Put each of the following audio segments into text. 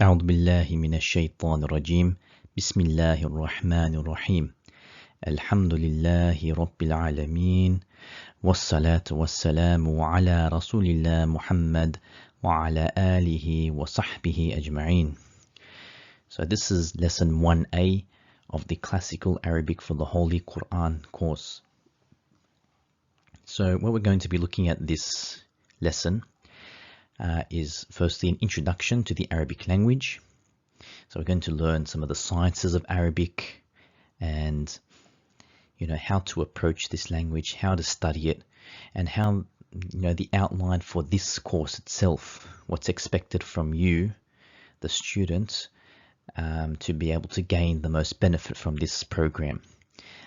أعوذ بالله من الشيطان الرجيم بسم الله الرحمن الرحيم الحمد لله رب العالمين والصلاة والسلام على رسول الله محمد وعلى آله وصحبه أجمعين. So this is lesson 1A of the Classical Arabic for the Holy Qur'an course. So what we're going to be looking at this lesson is firstly an introduction to the Arabic language. So we're going to learn some of the sciences of Arabic and how to approach this language, how to study it, and how the outline for this course itself, what's expected from you, the student, to be able to gain the most benefit from this program.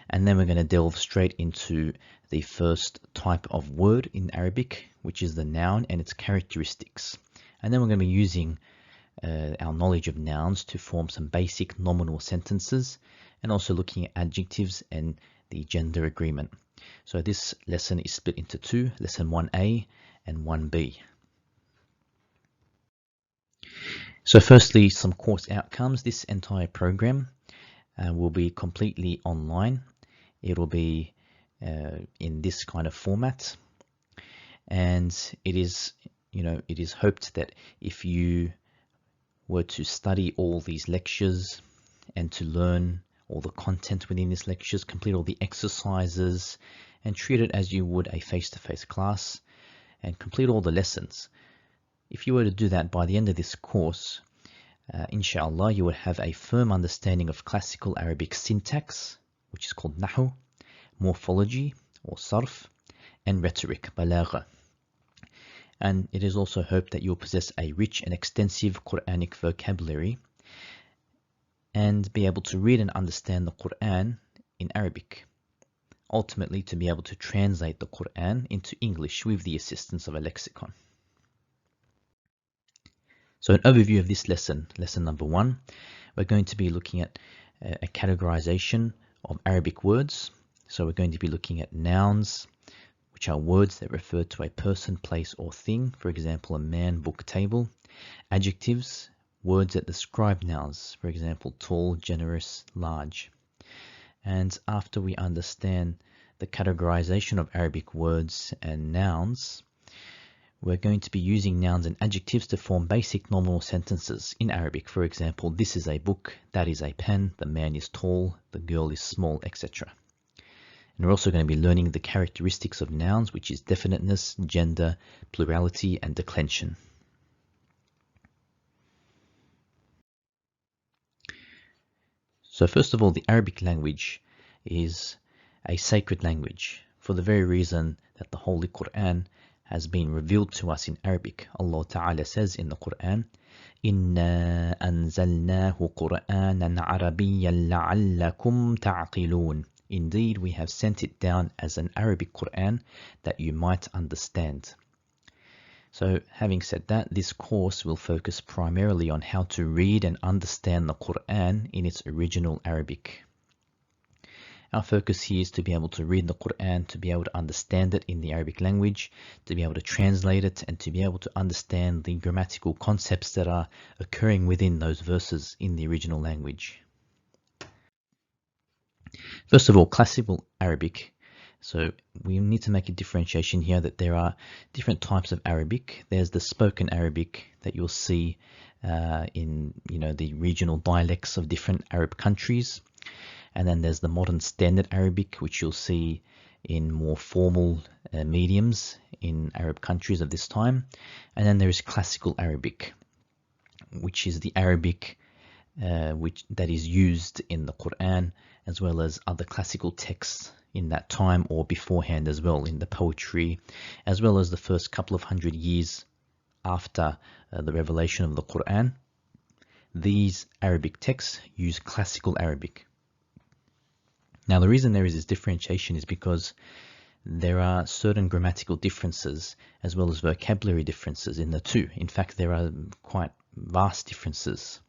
And then we're going to delve straight into the first type of word in Arabic, which is the noun and its characteristics. And then we're going to be using our knowledge of nouns to form some basic nominal sentences, and also looking at adjectives and the gender agreement. So this lesson is split into two, lesson 1A and 1B. So firstly, some course outcomes. This entire program will be completely online. It will be in this kind of format, and it is hoped that if you were to study all these lectures and to learn all the content within these lectures, complete all the exercises, and treat it as you would a face-to-face class, and complete all the lessons. If you were to do that by the end of this course, inshallah, you would have a firm understanding of classical Arabic syntax, which is called Nahw, morphology or sarf, and rhetoric, balagha. And it is also hoped that you'll possess a rich and extensive Quranic vocabulary and be able to read and understand the Quran in Arabic. Ultimately, to be able to translate the Quran into English with the assistance of a lexicon. So an overview of this lesson, lesson number 1, we're going to be looking at a categorization of Arabic words. So we're going to be looking at nouns, which are words that refer to a person, place, or thing. For example, a man, book, table. Adjectives, words that describe nouns. For example, tall, generous, large. And after we understand the categorization of Arabic words and nouns, we're going to be using nouns and adjectives to form basic nominal sentences in Arabic. For example, this is a book, that is a pen, the man is tall, the girl is small, etc. And we're also going to be learning the characteristics of nouns, which is definiteness, gender, plurality, and declension. So first of all, the Arabic language is a sacred language for the very reason that the Holy Qur'an has been revealed to us in Arabic. Allah Ta'ala says in the Qur'an, إِنَّا أَنزَلْنَاهُ قُرْآنًا عَرَبِيًّا لَعَلَّكُمْ تَعْقِلُونَ. Indeed, we have sent it down as an Arabic Qur'an that you might understand. So having said that, this course will focus primarily on how to read and understand the Qur'an in its original Arabic. Our focus here is to be able to read the Qur'an, to be able to understand it in the Arabic language, to be able to translate it, and to be able to understand the grammatical concepts that are occurring within those verses in the original language. First of all, classical Arabic. So we need to make a differentiation here that there are different types of Arabic. There's the spoken Arabic that you'll see in the regional dialects of different Arab countries. And then there's the modern standard Arabic, which you'll see in more formal mediums in Arab countries of this time. And then there is classical Arabic, which is the Arabic that is used in the Quran, as well as other classical texts in that time or beforehand as well, in the poetry, as well as the first couple of hundred years after the revelation of the Quran. These Arabic texts use classical Arabic. Now, the reason there is this differentiation is because there are certain grammatical differences as well as vocabulary differences in the two. In fact, there are quite vast differences.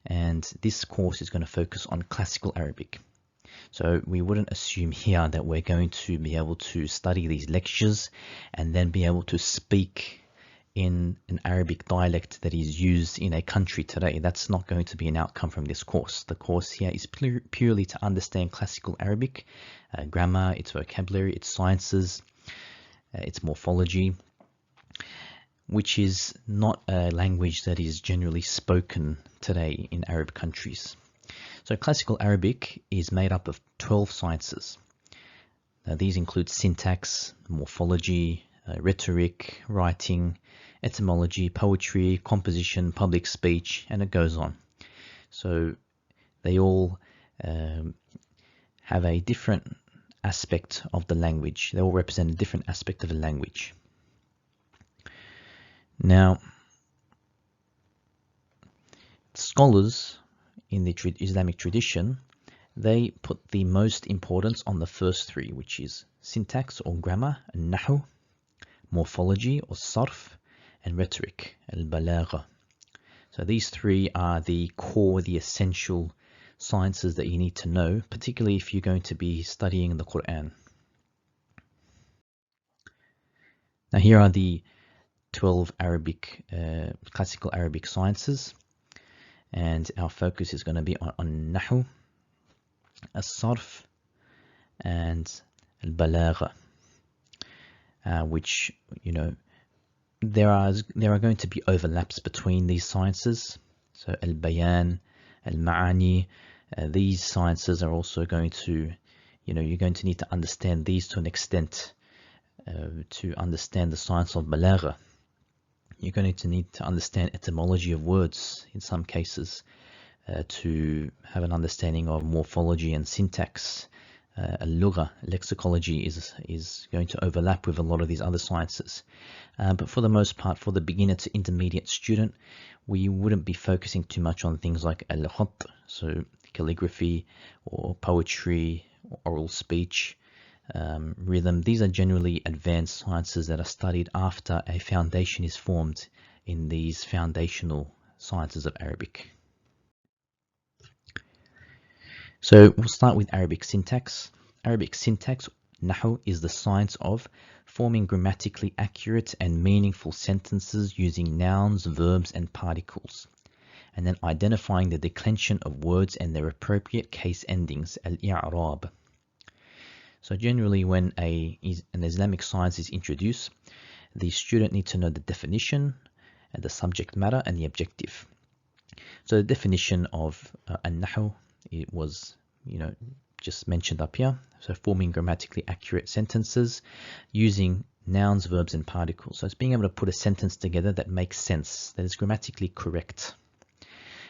And this course is going to focus on classical Arabic. So we wouldn't assume here that we're going to be able to study these lectures and then be able to speak in an Arabic dialect that is used in a country today. That's not going to be an outcome from this course. The course here is purely to understand classical Arabic, grammar, its vocabulary, its sciences, its morphology, which is not a language that is generally spoken today in Arab countries. So classical Arabic is made up of 12 sciences. Now, these include syntax, morphology, rhetoric, writing, etymology, poetry, composition, public speech, and it goes on. So they all have a different aspect of the language. They all represent a different aspect of the language. Now, scholars in the Islamic tradition, they put the most importance on the first three, which is syntax or grammar, and Nahw, morphology or sarf, and rhetoric, al-balagha. So these three are the core, the essential sciences that you need to know, particularly if you're going to be studying the Qur'an. Now here are the 12 classical Arabic sciences, and our focus is going to be on Nahw, as-sarf, and al-balagha, which, you know, there are going to be overlaps between these sciences. So al-bayan, al-ma'ani, these sciences are also going to, you know, you're going to need to understand these to an extent to understand the science of balagha. You're going to need to understand etymology of words in some cases to have an understanding of morphology and syntax. Al-lugha, lexicology is going to overlap with a lot of these other sciences. But for the most part, for the beginner to intermediate student, we wouldn't be focusing too much on things like al-khat, so calligraphy or poetry, or oral speech, rhythm. These are generally advanced sciences that are studied after a foundation is formed in these foundational sciences of Arabic. So we'll start with Arabic syntax. Arabic syntax, Nahw, is the science of forming grammatically accurate and meaningful sentences using nouns, verbs, and particles, and then identifying the declension of words and their appropriate case endings, al-i'rab. So generally when an Islamic science is introduced, the student needs to know the definition, and the subject matter, and the objective. So the definition of an-Nahw, it was, you know, just mentioned up here. So forming grammatically accurate sentences using nouns, verbs, and particles. So it's being able to put a sentence together that makes sense, that is grammatically correct.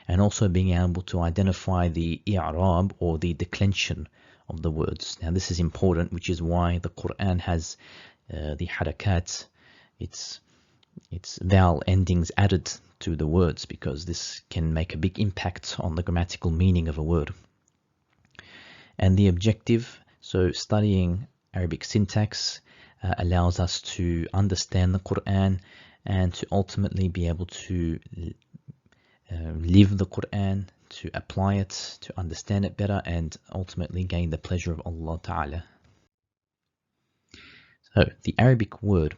And also being able to identify the i'rab, or the declension of the words. Now this is important, which is why the Qur'an has the harakat, its vowel endings added to the words, because this can make a big impact on the grammatical meaning of a word. And the objective, so studying Arabic syntax allows us to understand the Qur'an and to ultimately be able to live the Qur'an, to apply it, to understand it better, and ultimately gain the pleasure of Allah Ta'ala. So the Arabic word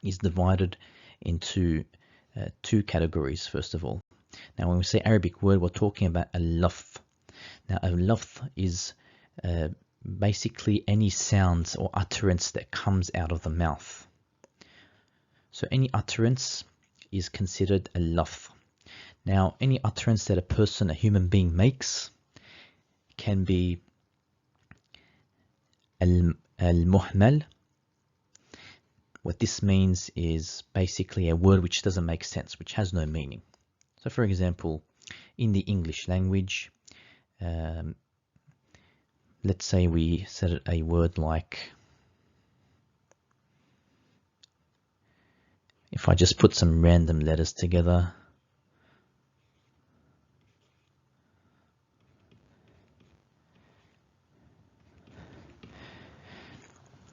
is divided into two categories, first of all. Now when we say Arabic word, we're talking about a lafz. Now a lafz is basically any sounds or utterance that comes out of the mouth. So any utterance is considered a lafz. Now any utterance that a person, a human being, makes can be al-muhmal. What this means is basically a word which doesn't make sense, which has no meaning. So for example, in the English language, let's say we said a word like, if I just put some random letters together,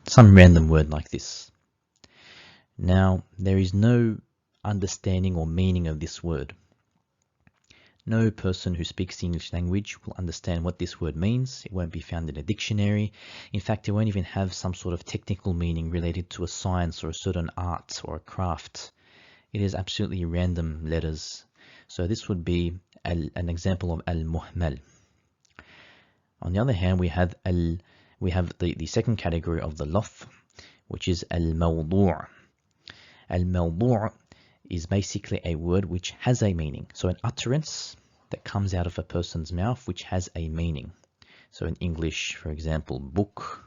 some random word like this. Now, there is no understanding or meaning of this word. No person who speaks the English language will understand what this word means. It won't be found in a dictionary. In fact, it won't even have some sort of technical meaning related to a science or a certain art or a craft. It is absolutely random letters. So this would be an example of al-muhmal. On the other hand, we have the second category of the lafz, which is al-mawdu'. Al-mawdu' is basically a word which has a meaning. So an utterance that comes out of a person's mouth which has a meaning. So in English, for example, book.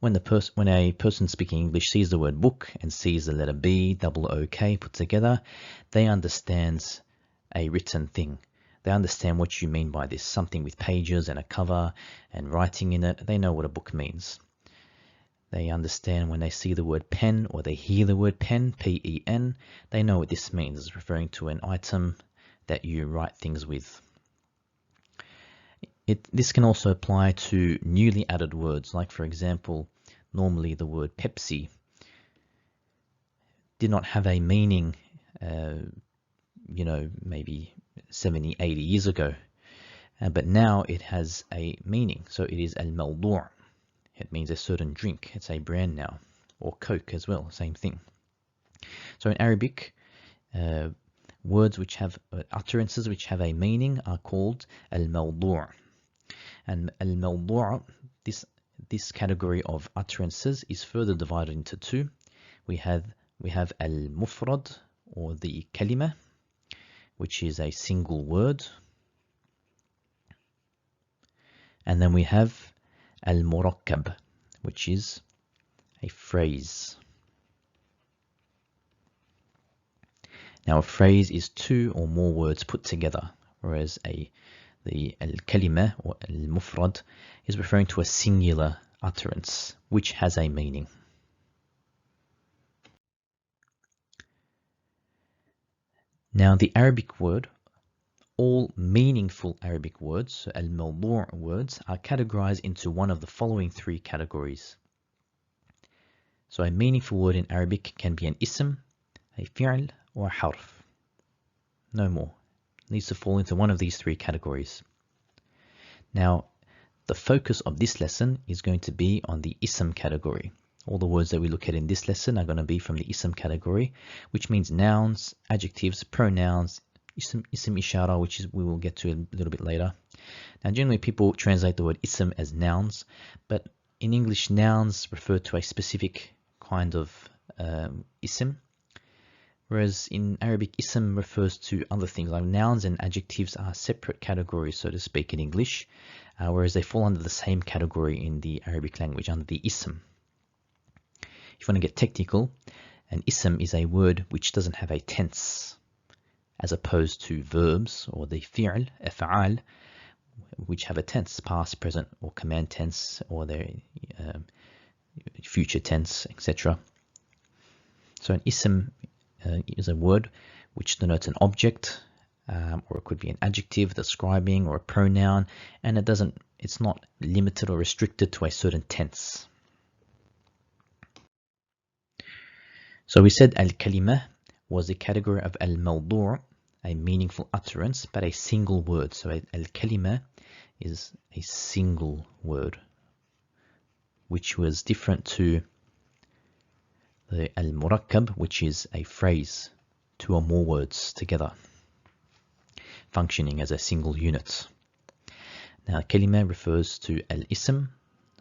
When a person speaking English sees the word book and sees the letter B, double OK put together, they understand a written thing. They understand what you mean by this, something with pages and a cover and writing in it. They know what a book means. They understand when they see the word pen or they hear the word pen, P-E-N, they know what this means. It's referring to an item that you write things with. This can also apply to newly added words, like for example, normally the word Pepsi did not have a meaning, maybe 70, 80 years ago, but now it has a meaning. So it is al-mawdu'. It means a certain drink. It's a brand now, or Coke as well, same thing. So in Arabic, words which have utterances which have a meaning are called al-mawdu'. And al-mawdu', this category of utterances is further divided into two. We have al-mufrad, or the kalima, which is a single word. And then we have al-murakkab, which is a phrase. Now a phrase is two or more words put together, whereas the al-kalima or al-mufrad is referring to a singular utterance which has a meaning. Now the Arabic word, all meaningful Arabic words, so al-mawdu' words, are categorized into one of the following three categories. So a meaningful word in Arabic can be an ism, a fi'l, or a harf. No more. It needs to fall into one of these three categories. Now, the focus of this lesson is going to be on the ism category. All the words that we look at in this lesson are going to be from the ism category, which means nouns, adjectives, pronouns, ism ishara, which we will get to a little bit later. Now, generally people translate the word ism as nouns, but in English, nouns refer to a specific kind of ism, whereas in Arabic, ism refers to other things. Like nouns and adjectives are separate categories, so to speak, in English, whereas they fall under the same category in the Arabic language, under the ism. If you want to get technical, an ism is a word which doesn't have a tense, as opposed to verbs or the fi'l, af'al, which have a tense, past, present, or command tense, or their future tense, etc. So an ism is a word which denotes an object, or it could be an adjective describing, or a pronoun, and it's not limited or restricted to a certain tense. So we said al-kalima was the category of al-mawdu', a meaningful utterance, but a single word. So al-kalima is a single word, which was different to the al-murakkab, which is a phrase, two or more words together, functioning as a single unit. Now, kalima refers to al-ism,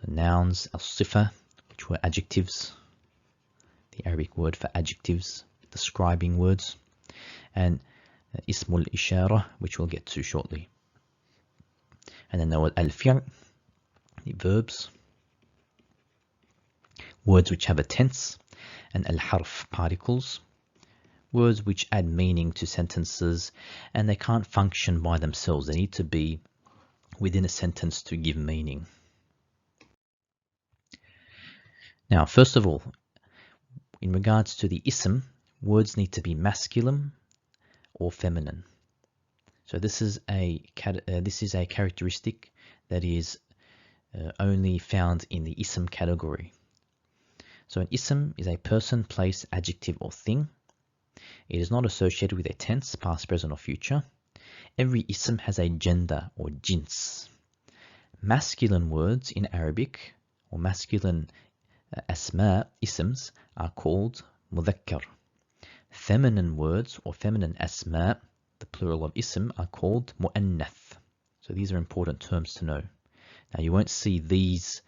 the nouns, al-sifa, which were adjectives, the Arabic word for adjectives, describing words, and ismul ishara, which we'll get to shortly. And then there was al-fi'l, the verbs, words which have a tense, and al-harf, particles, words which add meaning to sentences, and they can't function by themselves. They need to be within a sentence to give meaning. Now, first of all, in regards to the ism, words need to be masculine or feminine. So this is a characteristic that is only found in the ism category. So an ism is a person, place, adjective, or thing. It is not associated with a tense, past, present, or future. Every ism has a gender or jins. Masculine words in Arabic, or masculine asma, isms, are called mudhakkar. Feminine words or feminine asma, the plural of ism, are called mu'annath. So these are important terms to know. Now you won't see these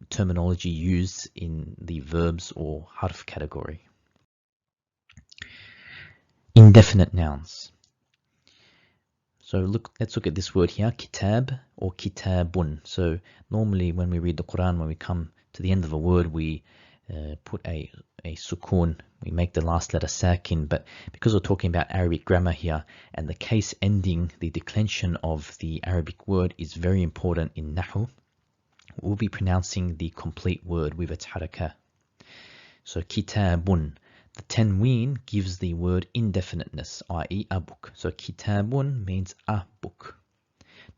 terminology used in the verbs or harf category. Indefinite nouns. So let's look at this word here, kitab or kitabun. So normally when we read the Quran, when we come to the end of a word, we put a sukun, we make the last letter sakin, but because we're talking about Arabic grammar here, and the case ending, the declension of the Arabic word is very important in Nahw, we'll be pronouncing the complete word with its harakah. So kitabun. The tanween gives the word indefiniteness, i.e. a book. So kitabun means a book.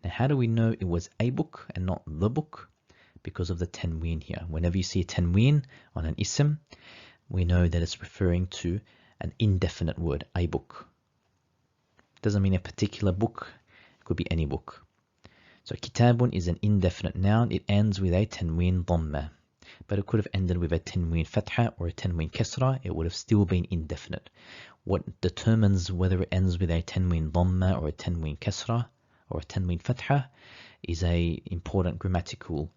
Now how do we know it was a book and not the book? Because of the tanween here. Whenever you see a tanween on an ism, we know that it's referring to an indefinite word, a book. Doesn't mean a particular book, it could be any book. So kitabun is an indefinite noun. It ends with a tanween dhamma. But it could have ended with a tanween fatha or a tanween kasra. It would have still been indefinite. What determines whether it ends with a tanween dhamma or a tanween kasra or a tanween fatha is a important grammatical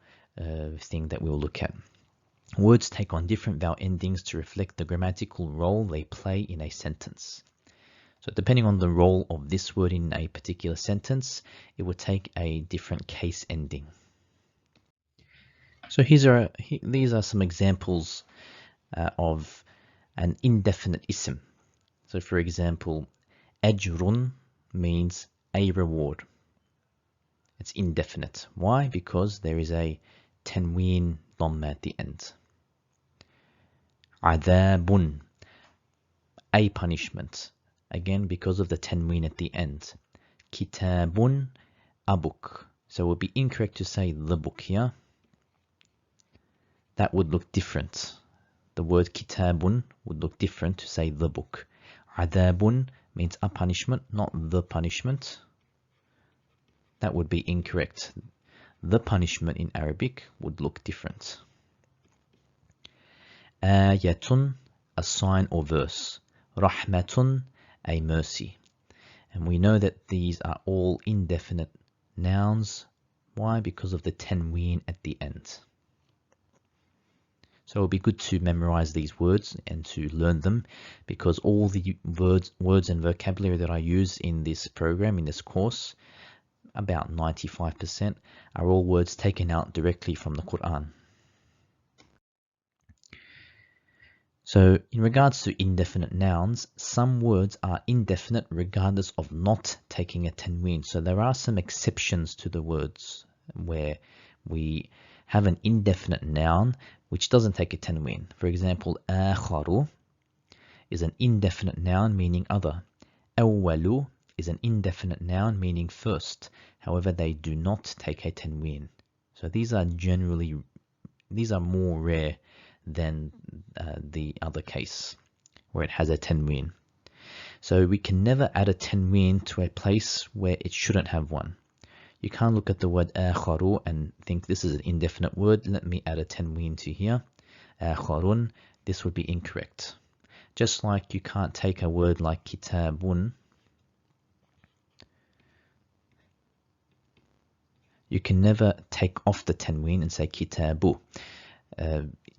thing that we'll look at. Words take on different vowel endings to reflect the grammatical role they play in a sentence. So depending on the role of this word in a particular sentence, it will take a different case ending. So these are some examples of an indefinite ism. So for example, ajrun means a reward. It's indefinite. Why? Because there is a tanween dhamma at the end. Adhabun, a punishment. Again, because of the tanween at the end. Kitabun, a book. So it would be incorrect to say the book here. That would look different. The word kitabun would look different to say the book. Adhabun means a punishment, not the punishment. That would be incorrect. The punishment in Arabic would look different. Ayatun, a sign or verse. Rahmatun, a mercy. And we know that these are all indefinite nouns. Why? Because of the tanween at the end. So it'll be good to memorize these words and to learn them, because all the words and vocabulary that I use in this program, in this course, about 95%, are all words taken out directly from the Quran. So in regards to indefinite nouns, some words are indefinite regardless of not taking a tanween. So there are some exceptions to the words where we have an indefinite noun which doesn't take a tanween. For example, akharu is an indefinite noun meaning other. Awwalu is an indefinite noun meaning first. However, they do not take a tanween. So these are more rare than the other case where it has a tanween. So we can never add a tanween to a place where it shouldn't have one. You can't look at the word akharu and think this is an indefinite word. Let me add a tanween to here. Akharun, this would be incorrect. Just like you can't take a word like kitabun. You can never take off the tanween and say kitabu.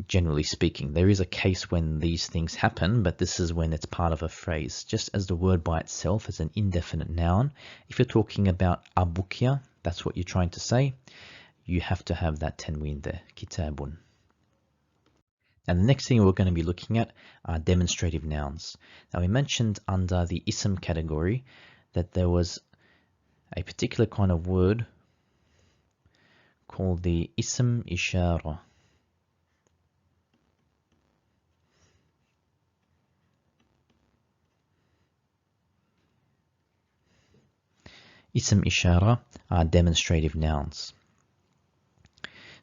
Generally speaking, there is a case when these things happen, but this is when it's part of a phrase. Just as the word by itself is an indefinite noun, if you're talking about abukya, that's what you're trying to say, you have to have that tanween there, kitabun. And the next thing we're going to be looking at are demonstrative nouns. Now we mentioned under the ism category that there was a particular kind of word called the ism ishara. Ism ishara are demonstrative nouns.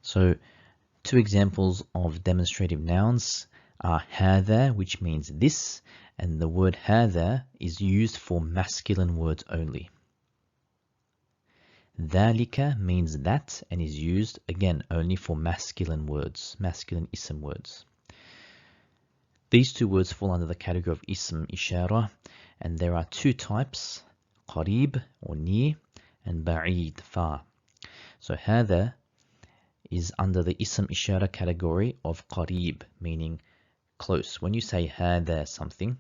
So two examples of demonstrative nouns are hadha, which means this, and the word hadha is used for masculine words only. Dhalika means that and is used again only for masculine words, masculine ism words. These two words fall under the category of ism ishara, and there are two types, qarib or near, and ba'id, far. So هذا is under the ism ishara category of qarib, meaning close. When you say هذا something,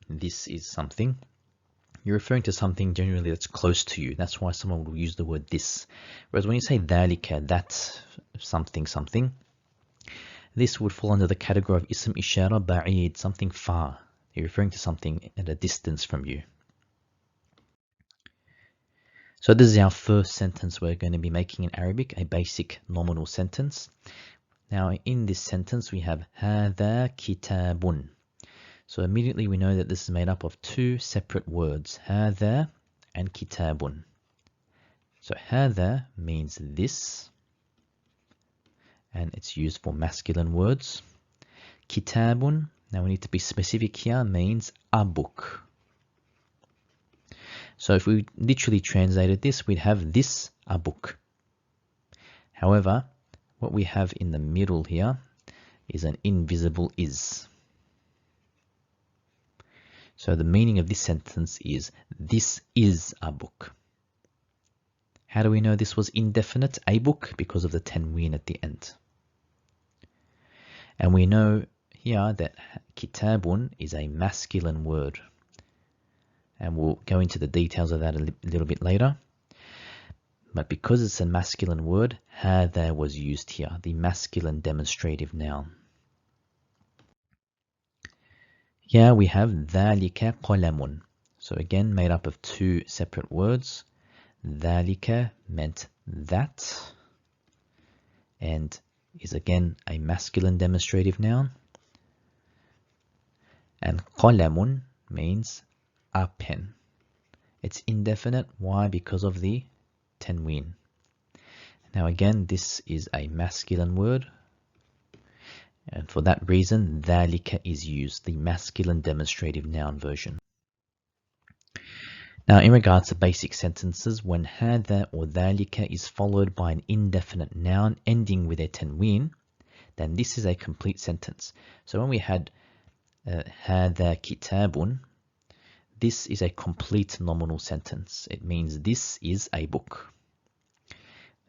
this is something, you're referring to something generally that's close to you. That's why someone will use the word this. Whereas when you say ذلك, that's something, something, this would fall under the category of ism ishara ba'id, something far. You're referring to something at a distance from you. So this is our first sentence we're going to be making in Arabic, a basic nominal sentence. Now in this sentence we have هذا كتاب. So immediately we know that this is made up of two separate words, هذا and كتاب. So هذا means this, and it's used for masculine words. كتاب, now we need to be specific here, means a book. So if we literally translated this, we'd have this a book. However, what we have in the middle here is an invisible is. So the meaning of this sentence is, this is a book. How do we know this was indefinite, a book? Because of the tanween at the end. And we know here that kitabun is a masculine word. And we'll go into the details of that a little bit later. But because it's a masculine word, هذا was used here, the masculine demonstrative noun. Here we have ذلك قلم. So again, made up of two separate words. ذلك meant that, and is again a masculine demonstrative noun. And قلم means a pen. It's indefinite. Why? Because of the tanween. Now again, this is a masculine word, and for that reason, ذلك is used, the masculine demonstrative noun version. Now, in regards to basic sentences, when هذا or ذلك is followed by an indefinite noun ending with a tanween, then this is a complete sentence. So when we had هذا كتاب, this is a complete nominal sentence. It means this is a book.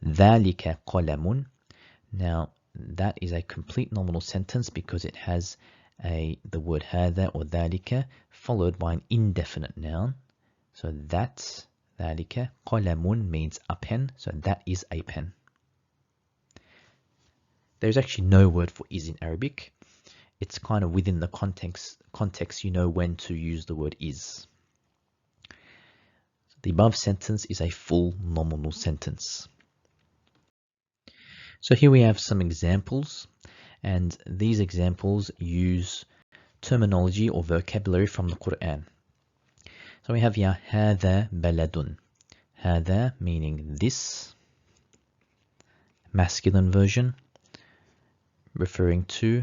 ذلك قلم. Now, that is a complete nominal sentence because it has the word هذا or ذلك followed by an indefinite noun. So that, ذلك, قلم means a pen. So that is a pen. There's actually no word for is in Arabic. It's kind of within the context you know when to use the word is. The above sentence is a full nominal sentence. So here we have some examples, and these examples use terminology or vocabulary from the Qur'an. So we have here هذا بلد. هذا meaning this, masculine version, referring to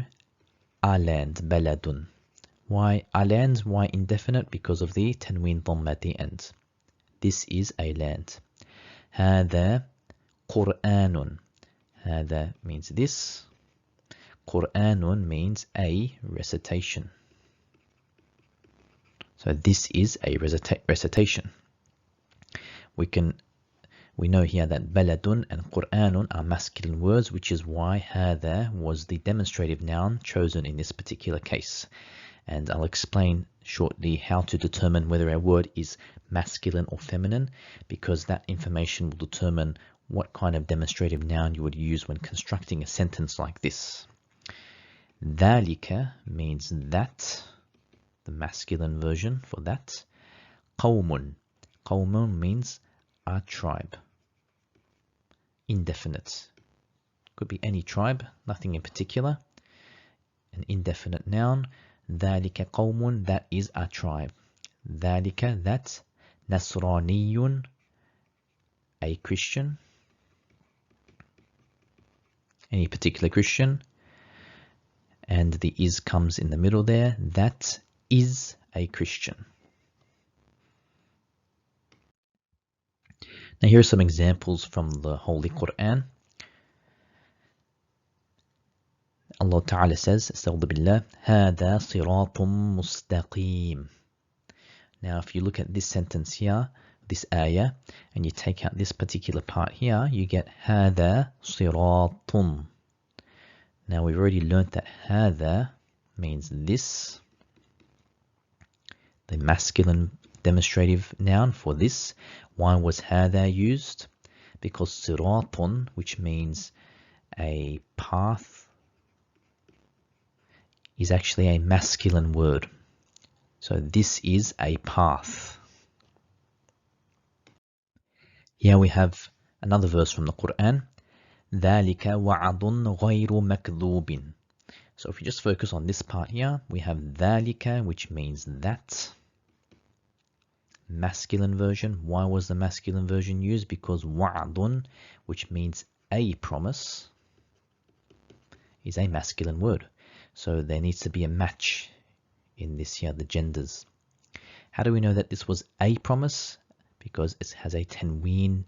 a land, بلد. Why a land? Why indefinite? Because of the tanween dhamma at the end. This is a land. هذا قرآن. هذا means this. قرآن means a recitation. So this is a recitation. We know here that baladun and Qur'anun are masculine words, which is why هذا was the demonstrative noun chosen in this particular case. And I'll explain shortly how to determine whether a word is masculine or feminine, because that information will determine what kind of demonstrative noun you would use when constructing a sentence like this. ذلك means that, the masculine version for that. قوم. قوم means a tribe. Indefinite. Could be any tribe, nothing in particular. An indefinite noun. ذلك قوم, that is a tribe. ذلك, that. نصراني, a Christian. Any particular Christian. And the is comes in the middle there. That is a Christian. Now here are some examples from the Holy Qur'an. Allah Ta'ala says, Astaghfir billah, هَذَا صِرَاطٌ مُسْتَقِيمٌ. Now, if you look at this sentence here, this ayah, and you take out this particular part here, you get هَذَا صِرَاطٌ. Now, we've already learnt that هَذَا means this, the masculine demonstrative noun for this. Why was هَذَا used? Because صِرَاطٌ, which means a path, is actually a masculine word. So this is a path. Here we have another verse from the Qur'an. ذَلِكَ وَعَدٌ غَيْرُ مَكْذُوبٍ. So if you just focus on this part here, we have ذَلِكَ, which means that. Masculine version. Why was the masculine version used? Because وَعَدٌ, which means a promise, is a masculine word. So there needs to be a match in this here, the genders. How do we know that this was a promise? Because it has a tanween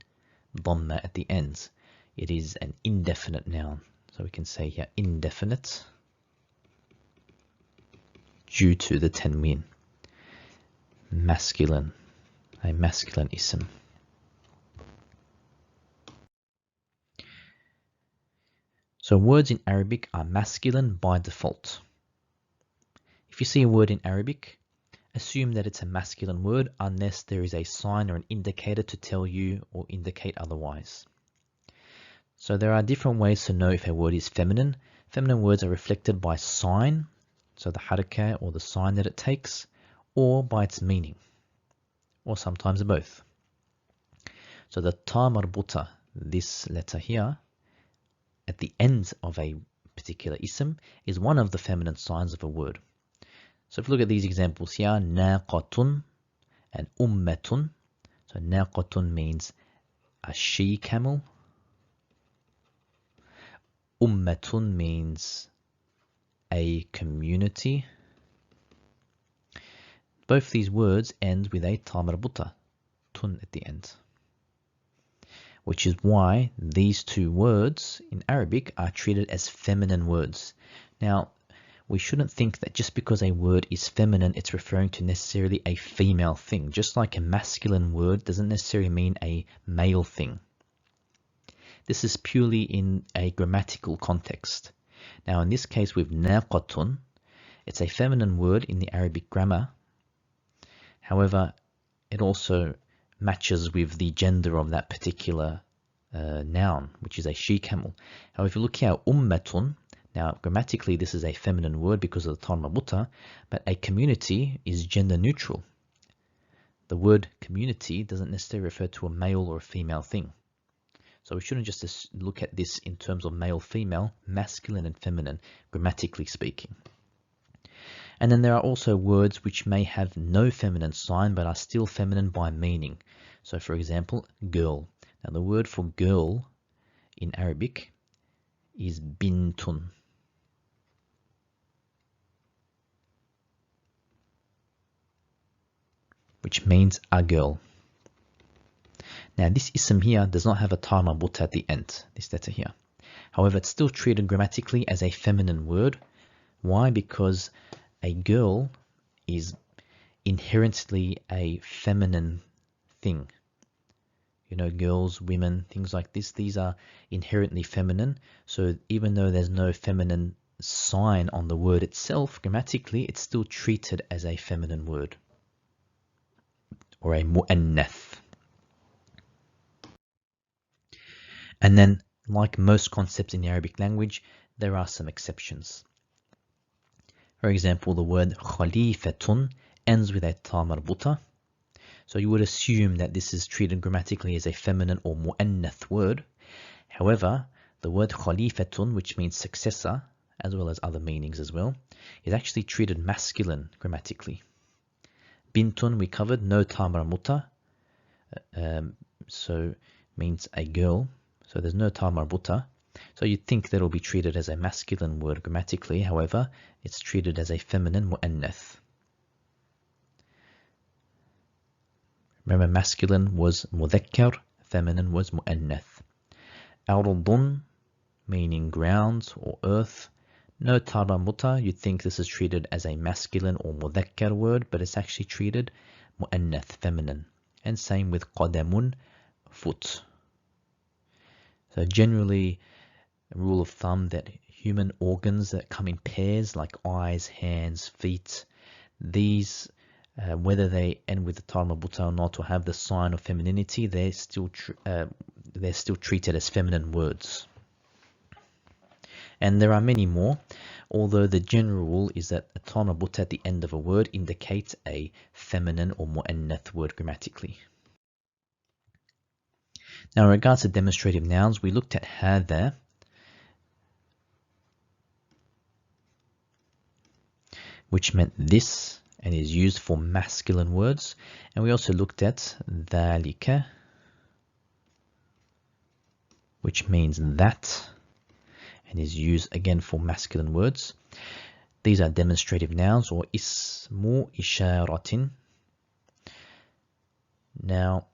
dhamma at the end. It is an indefinite noun. So we can say here indefinite due to the tanween. Masculine, a masculine ism. So words in Arabic are masculine by default. If you see a word in Arabic, assume that it's a masculine word unless there is a sign or an indicator to tell you or indicate otherwise. So there are different ways to know if a word is feminine. Feminine words are reflected by sign, so the harakah or the sign that it takes, or by its meaning, or sometimes both. So the ta marbuta, this letter here, at the end of a particular ism, is one of the feminine signs of a word. So if you look at these examples here, naqatun and ummatun. So naqatun means a she camel. Ummatun means a community. Both these words end with a ta marbuta, tun at the end. Which is why these two words in Arabic are treated as feminine words. Now, we shouldn't think that just because a word is feminine, it's referring to necessarily a female thing. Just like a masculine word doesn't necessarily mean a male thing. This is purely in a grammatical context. Now, in this case with naqatun, it's a feminine word in the Arabic grammar. However, it also matches with the gender of that particular noun, which is a she camel. However, if you look here, ummatun, now grammatically this is a feminine word because of the ta marbuta, but a community is gender neutral. The word community doesn't necessarily refer to a male or a female thing. So we shouldn't just look at this in terms of male, female, masculine and feminine, grammatically speaking. And then there are also words which may have no feminine sign but are still feminine by meaning. So for example, girl. Now the word for girl in Arabic is bintun. Which means a girl. Now this ism here does not have a ta marbuta at the end, this letter here. However, it's still treated grammatically as a feminine word. Why? Because a girl is inherently a feminine thing. You know, girls, women, things like this, these are inherently feminine. So even though there's no feminine sign on the word itself, grammatically, it's still treated as a feminine word. Or a mu'annath. And then, like most concepts in the Arabic language, there are some exceptions. For example, the word khalifatun ends with a ta marbuta. So you would assume that this is treated grammatically as a feminine or mu'annath word. However, the word khalifatun, which means successor, as well as other meanings as well, is actually treated masculine grammatically. Bintun we covered, no ta marbuta, so means a girl. So there's no ta marbuta. So you'd think that it'll be treated as a masculine word grammatically. However, it's treated as a feminine mu'annath. Remember, masculine was mudhakkar, feminine was mu'annath. Ardun, meaning ground or earth. No tar marbuta, you'd think this is treated as a masculine or mudhakkar word, but it's actually treated mu'annath, feminine. And same with qadamun, foot. So generally, a rule of thumb that human organs that come in pairs, like eyes, hands, feet, these, whether they end with the tar marbuta or not, or have the sign of femininity, they're still treated as feminine words. And there are many more, although the general rule is that a tar marbuta at the end of a word indicates a feminine or mu'annath word grammatically. Now, in regards to demonstrative nouns, we looked at hadha, which meant this and is used for masculine words. And we also looked at dhalika, which means that and is used again for masculine words. These are demonstrative nouns, or ismu isharatin. Now,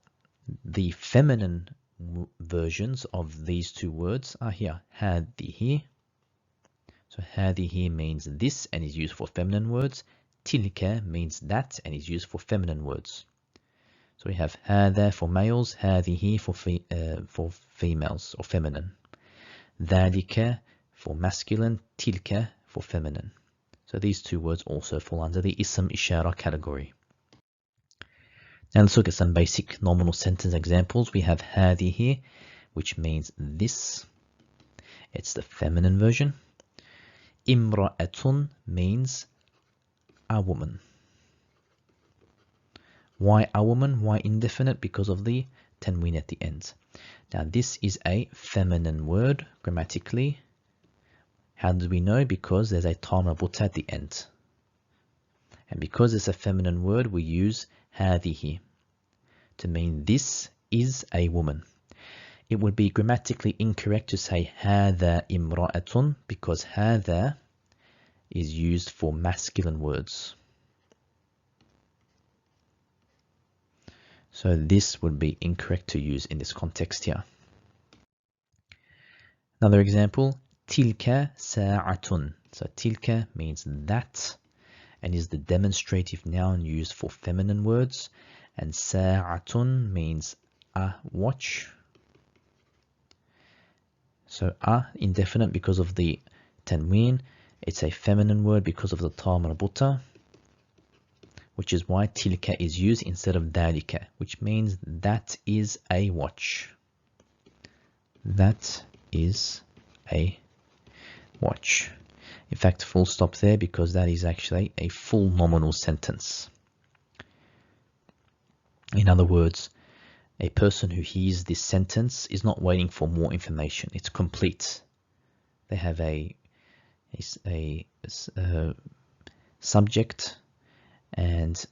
the feminine versions of these two words are here. Hadihi. So hadihi means this and is used for feminine words. Tilka means that and is used for feminine words. So we have hada for males, hadihi for females or feminine. Dhalika for masculine, tilka for feminine. So these two words also fall under the ism ishara category. Now let's look at some basic nominal sentence examples. We have hadihi, which means this. It's the feminine version. Imra'atun means a woman. Why a woman? Why indefinite? Because of the tanween at the end. Now this is a feminine word grammatically. How do we know? Because there's a tar marbuta at the end. And because it's a feminine word, we use hadihi to mean this is a woman. It would be grammatically incorrect to say hadha imra'atun, because hadha is used for masculine words. So this would be incorrect to use in this context here. Another example, tilka sa'atun. So tilka means that and is the demonstrative noun used for feminine words, and sa'atun means a watch. So a indefinite because of the tanween. It's a feminine word because of the tar marbuta, which is why tilka is used instead of dhalika, which means that is a watch. That is a watch. In fact, full stop there, because that is actually a full nominal sentence. In other words, a person who hears this sentence is not waiting for more information. It's complete. They have a subject and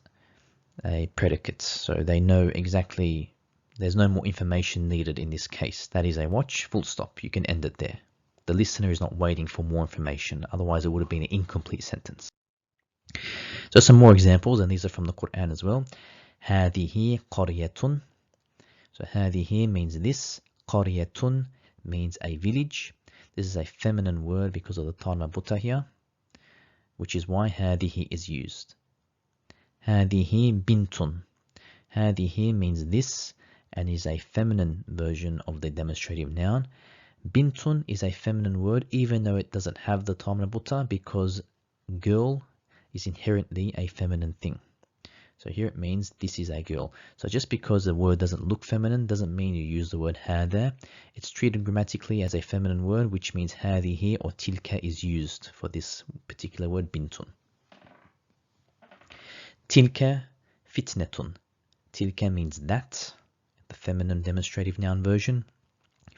a predicate. So they know exactly, there's no more information needed in this case. That is a watch, full stop. You can end it there. The listener is not waiting for more information. Otherwise, it would have been an incomplete sentence. So some more examples, and these are from the Qur'an as well. هذه قرية. So هذه means this. قرية means a village. This is a feminine word because of the tar marbuta here, which is why هذه is used. هذه بنت. هذه means this and is a feminine version of the demonstrative noun. Bintun is a feminine word even though it doesn't have the tar marbuta, because girl is inherently a feminine thing. So here it means this is a girl. So just because the word doesn't look feminine doesn't mean you use the word hada. It's treated grammatically as a feminine word, which means hadihi or tilka is used for this particular word bintun. Tilka fitnetun. Tilka means that, the feminine demonstrative noun version.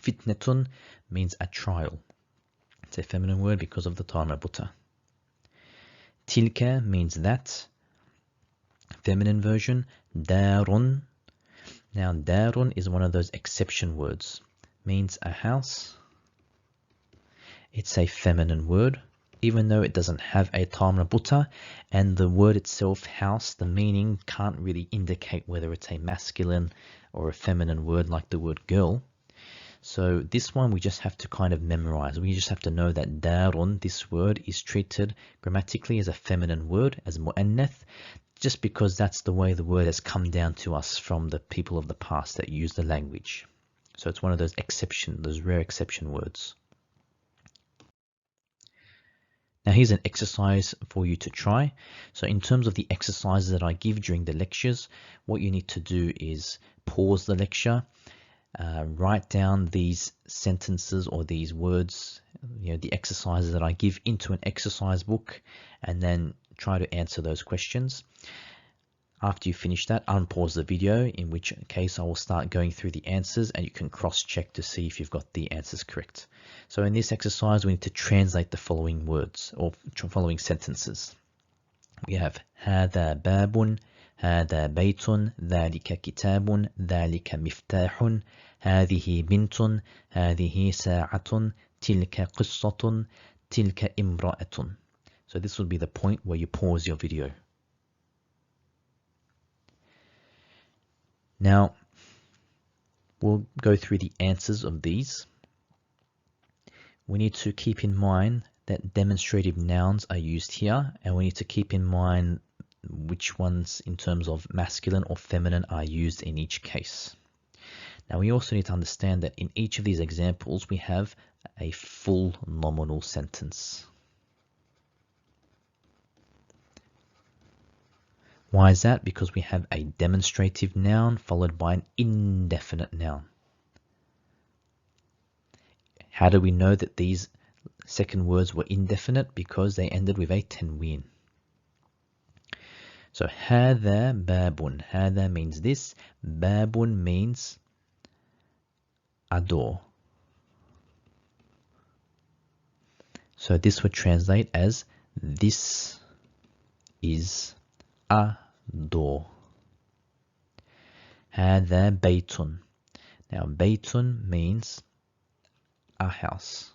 Fitnetun means a trial. It's a feminine word because of the tar marbuta. Tilka means that, feminine version. Darun. Now darun is one of those exception words. Means a house. It's a feminine word, even though it doesn't have a tar marbuta, and the word itself, house, the meaning can't really indicate whether it's a masculine or a feminine word like the word girl. So this one we just have to kind of memorize. We just have to know that darun, this word, is treated grammatically as a feminine word, as mu'annath, just because that's the way the word has come down to us from the people of the past that use the language. So it's one of those rare exception words. Now here's an exercise for you to try. So in terms of the exercises that I give during the lectures, what you need to do is pause the lecture, write down these sentences or these words, the exercises that I give into an exercise book, and then try to answer those questions. After you finish that, unpause the video, in which case I will start going through the answers and you can cross-check to see if you've got the answers correct. So in this exercise, we need to translate the following words or following sentences. We have هذا باب, هذا بيت, ذلك كتاب, ذلك مفتاح, هذه بنت, هذه ساعة, تلك قصة, تلك امرأة. So this will be the point where you pause your video. Now, we'll go through the answers of these. We need to keep in mind that demonstrative nouns are used here, and we need to keep in mind which ones in terms of masculine or feminine are used in each case. Now, we also need to understand that in each of these examples, we have a full nominal sentence. Why is that? Because we have a demonstrative noun followed by an indefinite noun. How do we know that these second words were indefinite? Because they ended with a tanween. So هذا باب. هذا means this. باب means a door. So this would translate as this is a door. هذا بيت. Now بيت means a house.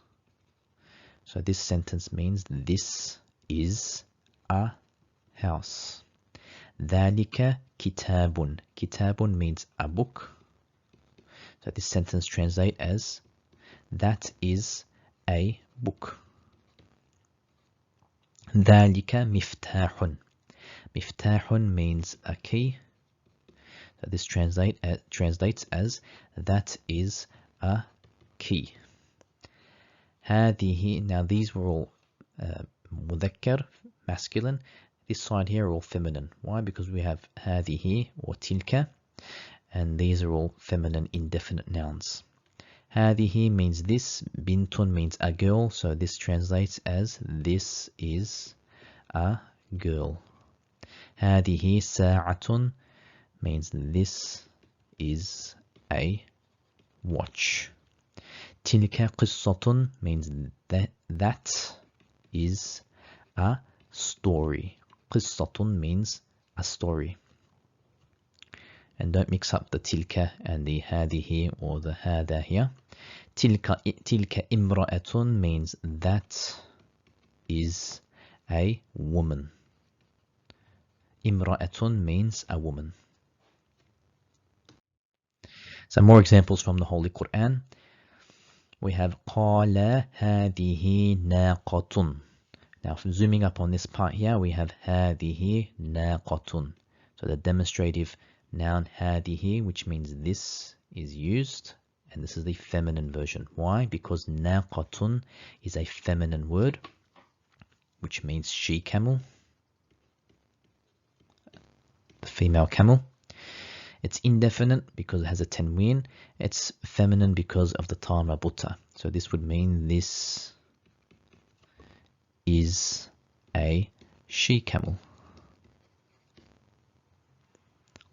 So this sentence means this is a house. ذلك كتاب. كتاب means a book. So this sentence translates as that is a book. ذلك مفتاح. مفتاح means a key. So this translates as that is a key. هذه. Now these were all مذكر, masculine. This side here are all feminine. Why? Because we have هذه or تلك, and these are all feminine indefinite nouns. هذه means this. بنت means a girl. So this translates as this is a girl. هذه ساعة means this is a watch. تلك قصة means that is a story. قصة means a story. And don't mix up the tilka and the هذه or the هذا here. تلك امرأة means that is a woman. امرأة means a woman. Some more examples from the Holy Qur'an. We have قال هذه ناقة. Now zooming up on this part here, we have هذه ناقة. So the demonstrative noun هذه, which means this, is used, and this is the feminine version. Why? Because ناقة is a feminine word, which means she camel, the female camel. It's indefinite because it has a tanween. It's feminine because of the ta marbuta. So this would mean this is a she camel.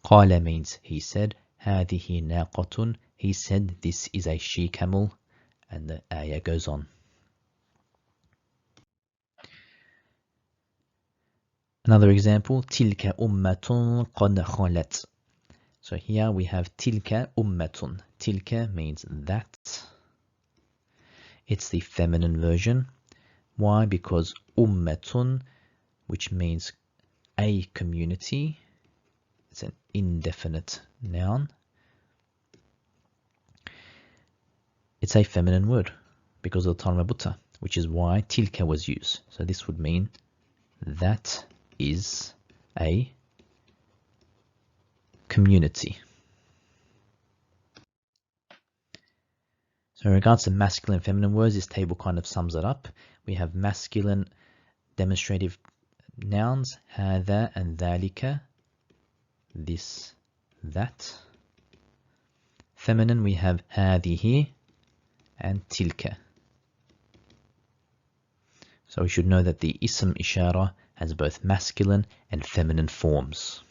قال means he said. هذه ناقة. He said this is a she camel. And the ayah goes on. Another example. تلك أمة قد خلت. So here we have tilka ummatun. Tilka means that. It's the feminine version. Why? Because ummatun, which means a community, it's an indefinite noun. it's a feminine word because of the Tarmabuta, which is why tilka was used. So this would mean that is a community. So in regards to masculine and feminine words, this table kind of sums it up. We have masculine demonstrative nouns, هذا and ذلك, this, that. Feminine, we have هذه and tilka. So we should know that the ism ishara has both masculine and feminine forms.